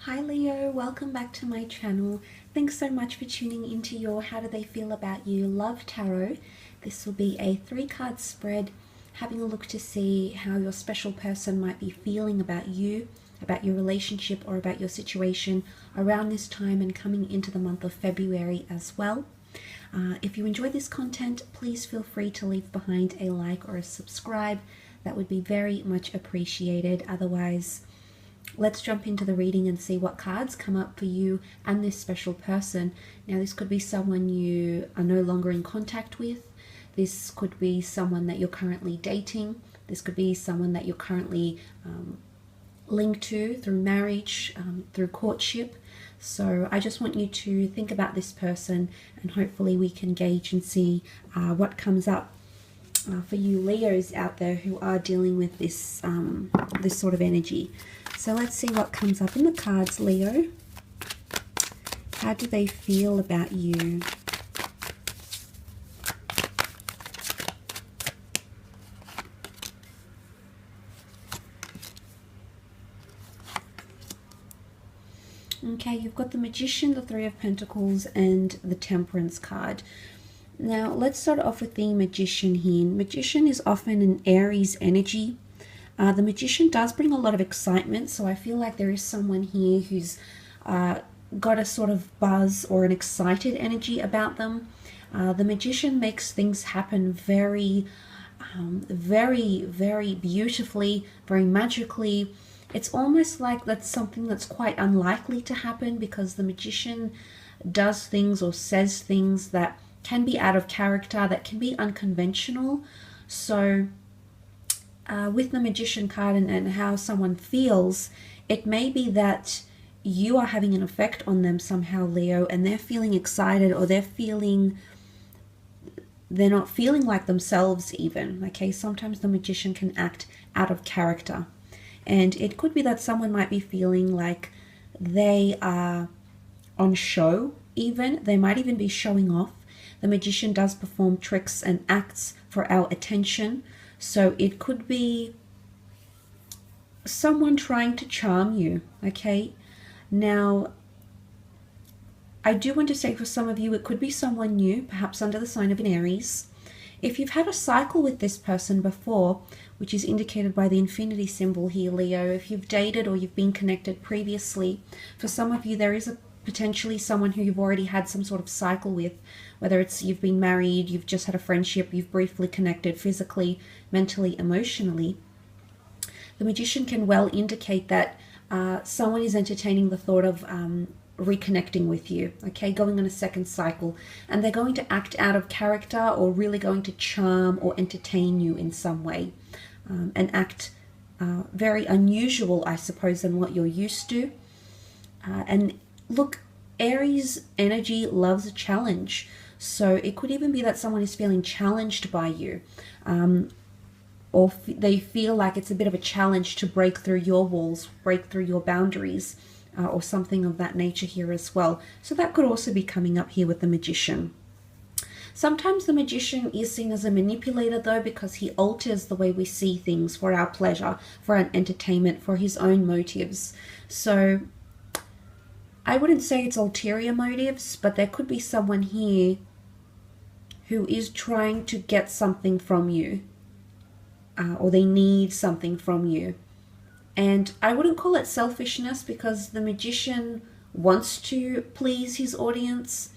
Hi Leo, welcome back to my channel. Thanks so much for tuning into your How Do They Feel About You Love Tarot. This will be a 3-card spread, having a look to see how your special person might be feeling about you, about your relationship, or about your situation around this time and coming into the month of February as well. If you enjoy this content, please feel free to leave behind a like or a subscribe. That would be very much appreciated. Otherwise, let's jump into the reading and see what cards come up for you and this special person. Now, this could be someone you are no longer in contact with. This could be someone that you're currently dating. This could be someone that you're currently linked to through marriage, through courtship. So I just want you to think about this person, and hopefully we can gauge and see what comes up for you Leos out there who are dealing with this this sort of energy. So let's see what comes up in the cards, Leo. How do they feel about you? Okay, you've got the Magician, the Three of Pentacles, and the Temperance card. Now, let's start off with the Magician here. Magician is often an Aries energy. The Magician does bring a lot of excitement, so I feel like there is someone here who's got a sort of buzz or an excited energy about them. The Magician makes things happen very beautifully, very magically. It's almost like that's something that's quite unlikely to happen, because the Magician does things or says things that can be out of character, that can be unconventional. So with the Magician card and how someone feels, it may be that you are having an effect on them somehow, Leo, and they're feeling excited, or they're not feeling like themselves even. Okay, sometimes the Magician can act out of character. And it could be that someone might be feeling like they are on show even. They might even be showing off. The Magician does perform tricks and acts for our attention. So it could be someone trying to charm you, okay? Now, I do want to say for some of you, it could be someone new, perhaps under the sign of an Aries. If you've had a cycle with this person before, which is indicated by the infinity symbol here, Leo, if you've dated or you've been connected previously, for some of you there is potentially someone who you've already had some sort of cycle with, whether it's you've been married, you've just had a friendship, you've briefly connected physically, mentally, emotionally. The Magician can well indicate that someone is entertaining the thought of reconnecting with you, okay, going on a second cycle, and they're going to act out of character or really going to charm or entertain you in some way, and act very unusual, I suppose, than what you're used to. And look, Aries energy loves a challenge, so it could even be that someone is feeling challenged by you, or they feel like it's a bit of a challenge to break through your walls, break through your boundaries, or something of that nature here as well. So that could also be coming up here with the Magician. Sometimes the Magician is seen as a manipulator though, because he alters the way we see things for our pleasure, for our entertainment, for his own motives. So I wouldn't say it's ulterior motives, but there could be someone here who is trying to get something from you, or they need something from you. And I wouldn't call it selfishness, because the Magician wants to please his audience.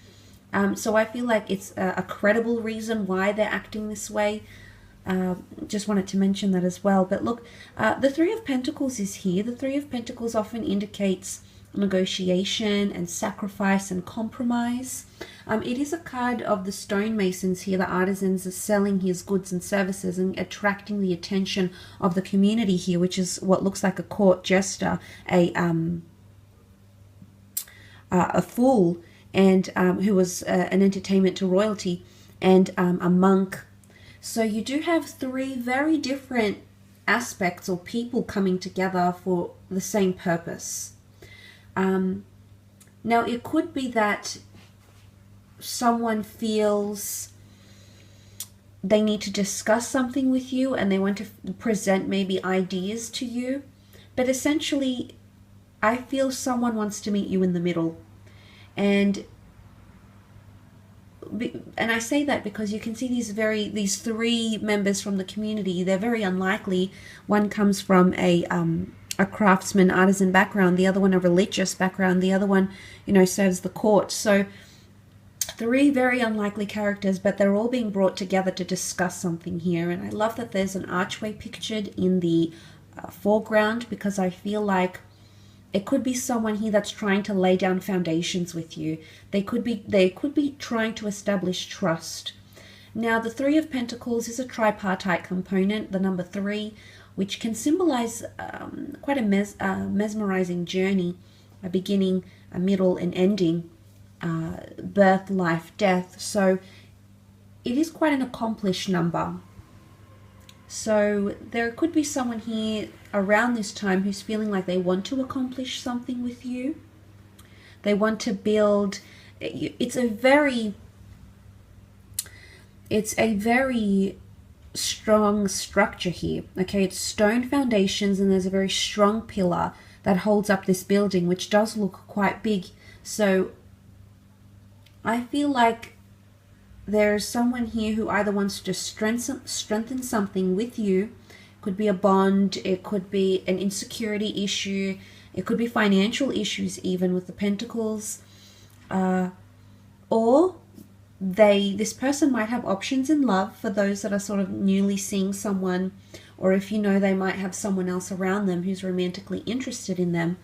So I feel like it's a credible reason why they're acting this way. Just wanted to mention that as well. But look, the Three of Pentacles is here. The Three of Pentacles often indicates negotiation and sacrifice and compromise. It is a card of the stonemasons here. The artisans are selling his goods and services and attracting the attention of the community here, which is what looks like a court jester, a fool, and who was an entertainment to royalty, and a monk. So you do have three very different aspects or people coming together for the same purpose. Now, it could be that someone feels they need to discuss something with you and they want to present maybe ideas to you, but essentially I feel someone wants to meet you in the middle. And I say that because you can see these three members from the community. They're very unlikely. One comes from a craftsman, artisan background, the other one a religious background, the other one, serves the court. So three very unlikely characters, but they're all being brought together to discuss something here. And I love that there's an archway pictured in the foreground, because I feel like it could be someone here that's trying to lay down foundations with you. They could be trying to establish trust. Now, the Three of Pentacles is a tripartite component, the number 3, which can symbolize quite a mesmerizing journey, a beginning, a middle, and ending, birth, life, death. So it is quite an accomplished number. So there could be someone here around this time who's feeling like they want to accomplish something with you. They want to build. It's a very strong structure here. Okay, it's stone foundations, and there's a very strong pillar that holds up this building, which does look quite big. So I feel like there's someone here who either wants to strengthen something with you. It could be a bond, it could be an insecurity issue, it could be financial issues even with the Pentacles, or this person might have options in love for those that are sort of newly seeing someone, or if they might have someone else around them who's romantically interested in them.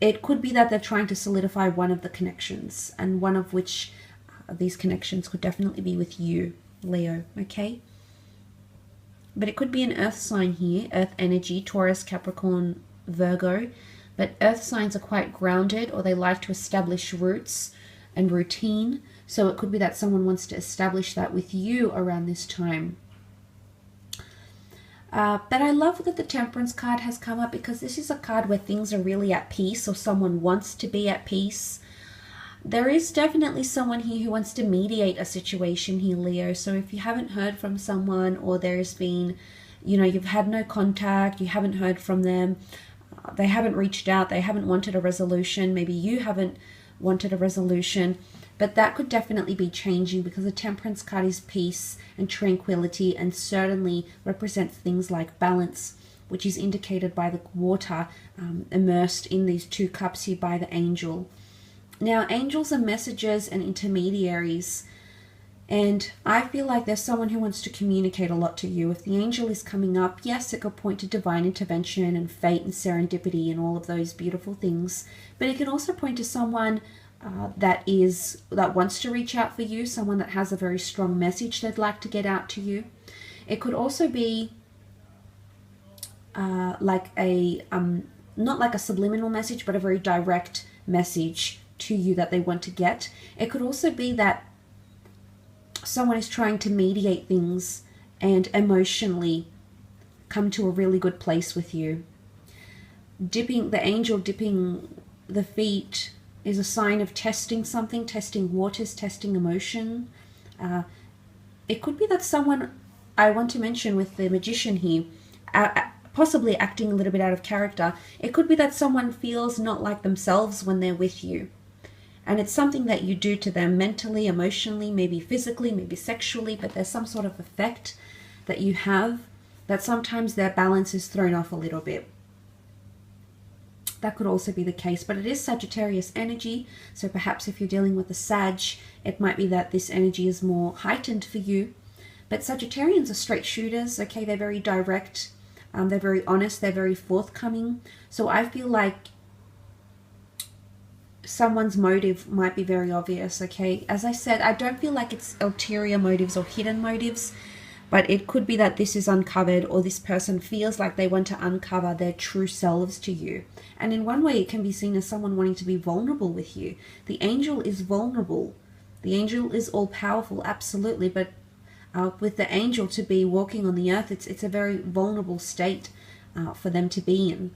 It could be that they're trying to solidify one of the connections, and one of which these connections could definitely be with you, Leo, okay? But it could be an earth sign here, earth energy, Taurus, Capricorn, Virgo. But earth signs are quite grounded, or they like to establish roots and routine. So it could be that someone wants to establish that with you around this time. But I love that the Temperance card has come up, because this is a card where things are really at peace, or someone wants to be at peace. There is definitely someone here who wants to mediate a situation here, Leo. So if you haven't heard from someone, or there's been, you've had no contact, you haven't heard from them, they haven't reached out, they haven't wanted a resolution, maybe you haven't wanted a resolution, but that could definitely be changing, because the Temperance card is peace and tranquility, and certainly represents things like balance, which is indicated by the water immersed in these two cups here by the angel. Now, angels are messengers and intermediaries, and I feel like there's someone who wants to communicate a lot to you. If the angel is coming up, yes, it could point to divine intervention and fate and serendipity and all of those beautiful things, but it can also point to someone that wants to reach out for you, someone that has a very strong message they'd like to get out to you. It could also be like a not like a subliminal message, but a very direct message to you that they want to get. It could also be that someone is trying to mediate things and emotionally come to a really good place with you. The angel dipping the feet is a sign of testing something, testing waters, testing emotion. It could be that someone, I want to mention with the Magician here, possibly acting a little bit out of character. It could be that someone feels not like themselves when they're with you. And it's something that you do to them mentally, emotionally, maybe physically, maybe sexually, but there's some sort of effect that you have that sometimes their balance is thrown off a little bit. That could also be the case, but it is Sagittarius energy, so perhaps if you're dealing with a Sag, it might be that this energy is more heightened for you. But Sagittarians are straight shooters, okay? They're very direct, they're very honest, they're very forthcoming. So I feel like someone's motive might be very obvious, okay? As I said, I don't feel like it's ulterior motives or hidden motives, but it could be that this is uncovered, or this person feels like they want to uncover their true selves to you. And in one way, it can be seen as someone wanting to be vulnerable with you. The angel is vulnerable. The angel is all-powerful, absolutely, but with the angel to be walking on the earth, it's a very vulnerable state for them to be in.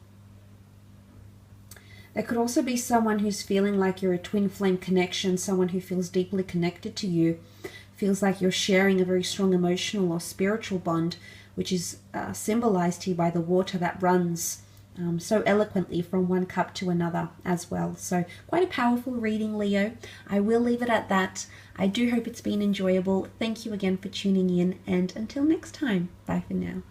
There could also be someone who's feeling like you're a twin flame connection, someone who feels deeply connected to you, feels like you're sharing a very strong emotional or spiritual bond, which is symbolized here by the water that runs so eloquently from one cup to another as well. So quite a powerful reading, Leo. I will leave it at that. I do hope it's been enjoyable. Thank you again for tuning in, and until next time, bye for now.